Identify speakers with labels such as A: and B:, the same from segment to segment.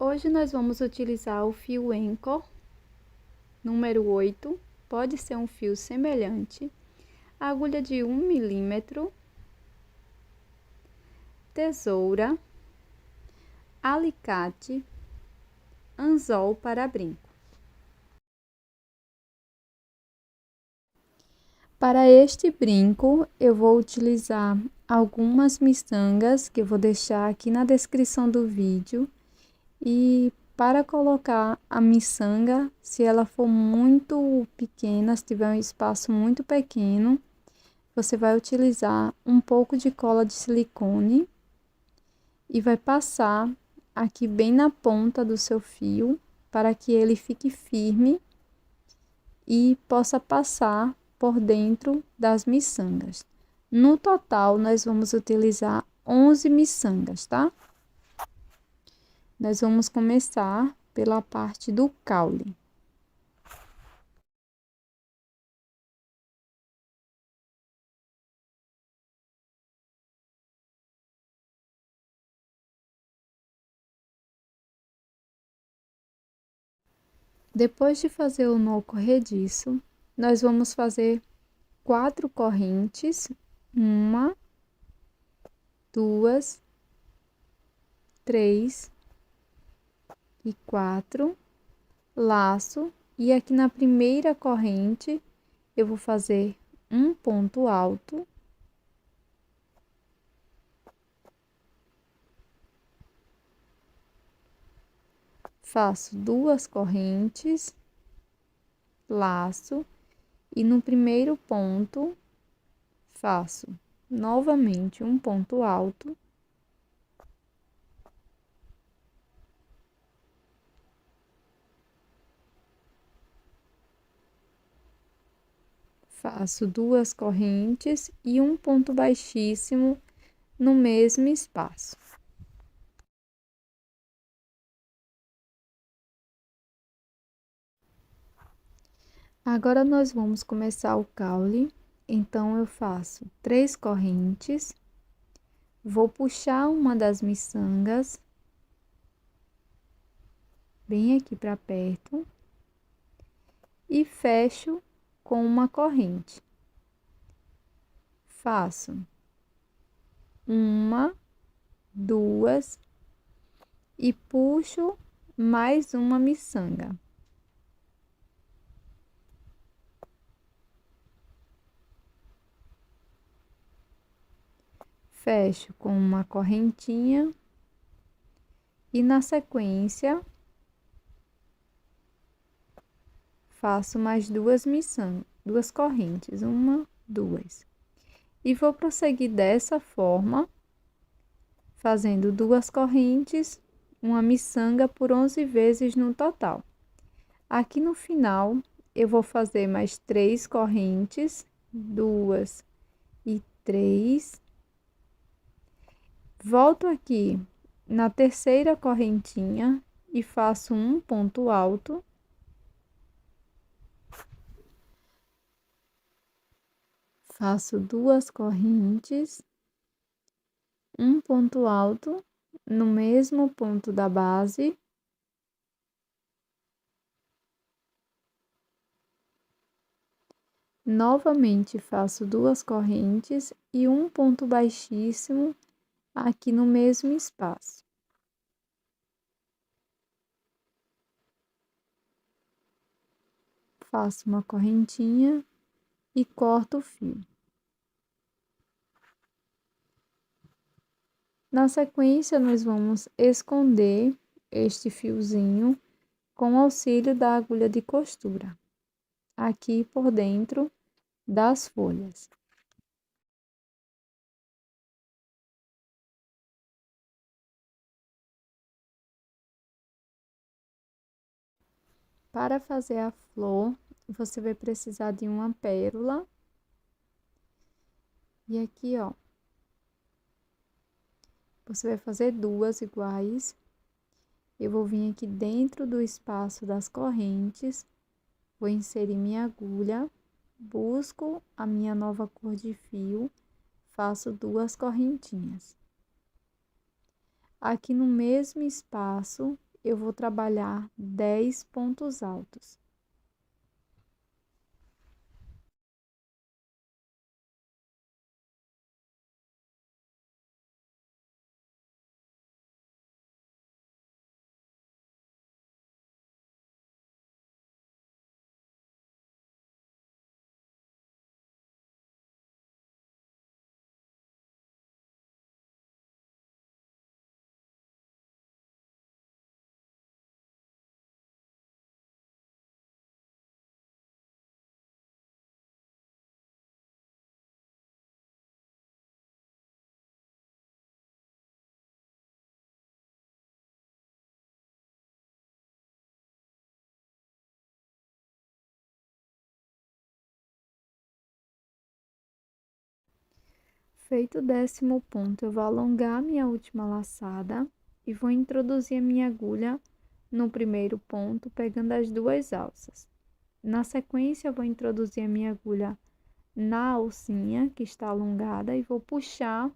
A: Hoje nós vamos utilizar o fio Anchor, número 8, pode ser um fio semelhante, agulha de 1 milímetro, tesoura, alicate, anzol para brinco. Para este brinco, eu vou utilizar algumas miçangas que eu vou deixar aqui na descrição do vídeo. E para colocar a miçanga, se ela for muito pequena, se tiver um espaço muito pequeno, você vai utilizar um pouco de cola de silicone e vai passar aqui bem na ponta do seu fio para que ele fique firme e possa passar por dentro das miçangas. No total, nós vamos utilizar 11 miçangas, tá? Nós vamos começar pela parte do caule. Depois de fazer o nó corrediço, nós vamos fazer 4 correntes, 1, 2, 3 e 4, laço, e aqui na primeira corrente eu vou fazer um ponto alto, faço 2 correntes, laço, e no primeiro ponto faço novamente um ponto alto, faço 2 correntes e um ponto baixíssimo no mesmo espaço. Agora nós vamos começar o caule, então eu faço 3 correntes, vou puxar uma das miçangas bem aqui para perto e fecho com uma corrente. Faço 1, 2 e puxo mais uma miçanga. Fecho com uma correntinha e na sequência faço mais 2 miçangas, 2 correntes, 1, 2. E vou prosseguir dessa forma, fazendo 2 correntes, uma miçanga por 11 vezes no total. Aqui no final, eu vou fazer mais 3 correntes, 2 e 3. Volto aqui na terceira correntinha e faço um ponto alto. Faço 2 correntes, um ponto alto no mesmo ponto da base. Novamente faço 2 correntes e um ponto baixíssimo aqui no mesmo espaço. Faço uma correntinha e corto o fio. Na sequência, nós vamos esconder este fiozinho com o auxílio da agulha de costura, aqui por dentro das folhas. Para fazer a flor, você vai precisar de uma pérola. E aqui, ó, você vai fazer 2 iguais. Eu vou vir aqui dentro do espaço das correntes, vou inserir minha agulha, busco a minha nova cor de fio, faço 2 correntinhas. Aqui no mesmo espaço, eu vou trabalhar 10 pontos altos. Feito o 10º ponto, eu vou alongar minha última laçada e vou introduzir a minha agulha no primeiro ponto, pegando as 2 alças. Na sequência, eu vou introduzir a minha agulha na alcinha que está alongada e vou puxar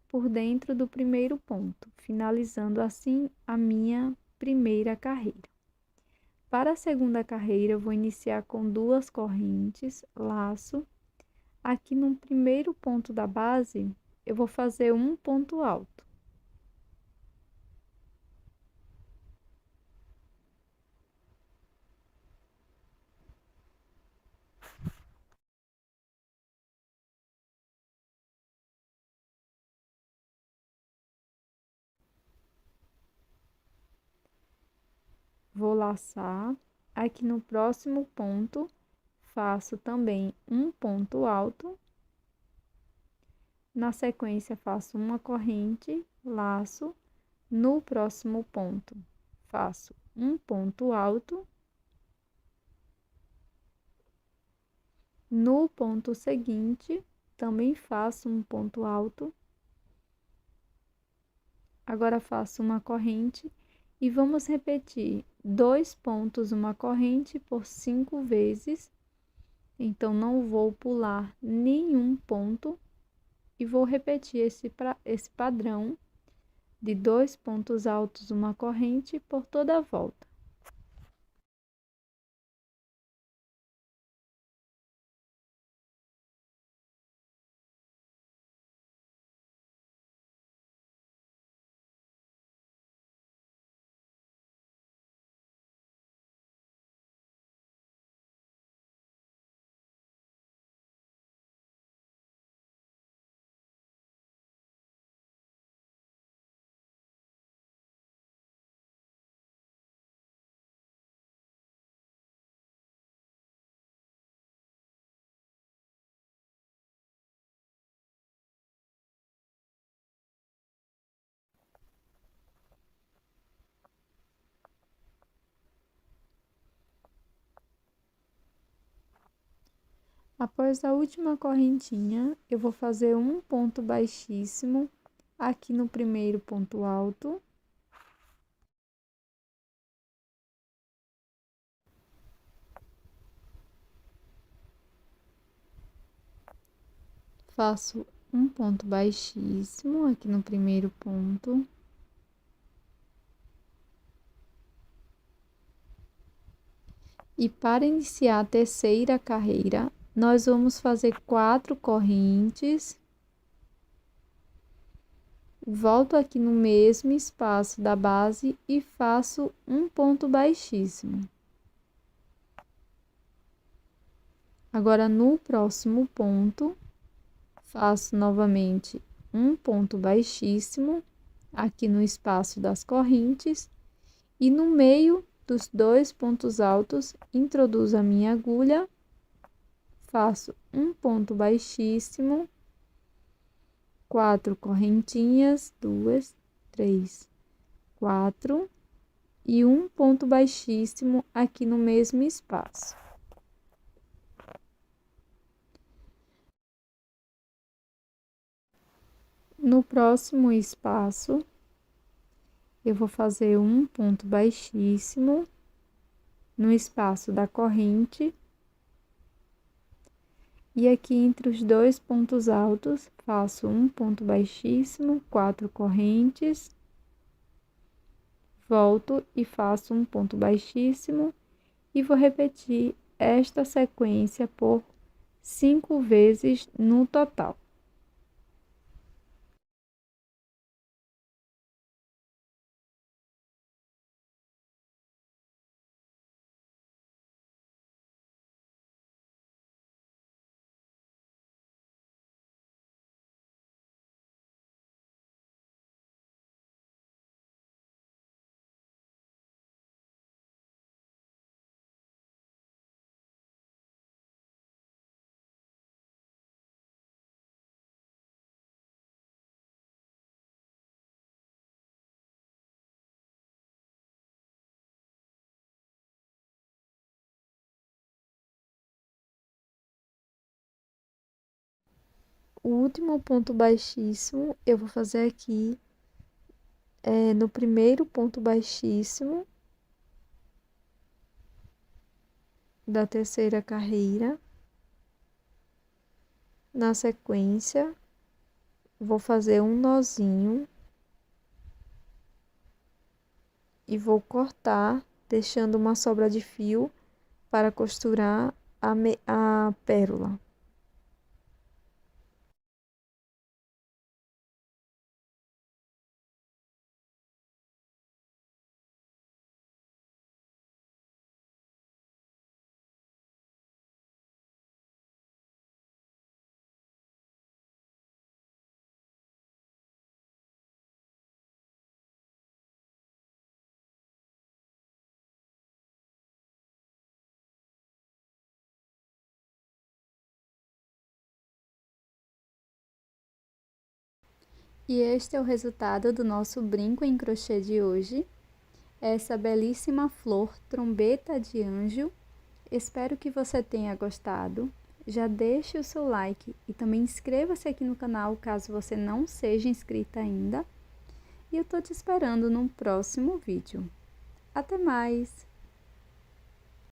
A: por dentro do primeiro ponto, finalizando assim a minha primeira carreira. Para a segunda carreira, eu vou iniciar com 2 correntes, laço. Aqui no primeiro ponto da base, eu vou fazer um ponto alto. Vou laçar. Aqui no próximo ponto, faço também um ponto alto. Na sequência, faço uma corrente, laço. No próximo ponto, faço um ponto alto. No ponto seguinte, também faço um ponto alto. Agora, faço uma corrente e vamos repetir 2 pontos, uma corrente por 5 vezes. Então, não vou pular nenhum ponto e vou repetir esse padrão de 2 pontos altos, uma corrente por toda a volta. Após a última correntinha, eu vou fazer um ponto baixíssimo aqui no primeiro ponto alto. Faço um ponto baixíssimo aqui no primeiro ponto. E para iniciar a terceira carreira, nós vamos fazer 4 correntes. Volto aqui no mesmo espaço da base e faço um ponto baixíssimo. Agora, no próximo ponto, faço novamente um ponto baixíssimo aqui no espaço das correntes e no meio dos 2 pontos altos, introduzo a minha agulha, faço um ponto baixíssimo, 4 correntinhas, 2, 3, 4 e um ponto baixíssimo aqui no mesmo espaço. No próximo espaço, eu vou fazer um ponto baixíssimo no espaço da corrente. E aqui entre os 2 pontos altos, faço um ponto baixíssimo, 4 correntes. Volto e faço um ponto baixíssimo e vou repetir esta sequência por 5 vezes no total. O último ponto baixíssimo eu vou fazer aqui no primeiro ponto baixíssimo da terceira carreira. Na sequência, vou fazer um nozinho e vou cortar, deixando uma sobra de fio para costurar a pérola. E este é o resultado do nosso brinco em crochê de hoje. Essa belíssima flor trombeta de anjo. Espero que você tenha gostado. Já deixe o seu like e também inscreva-se aqui no canal caso você não seja inscrita ainda. E eu tô te esperando no próximo vídeo. Até mais!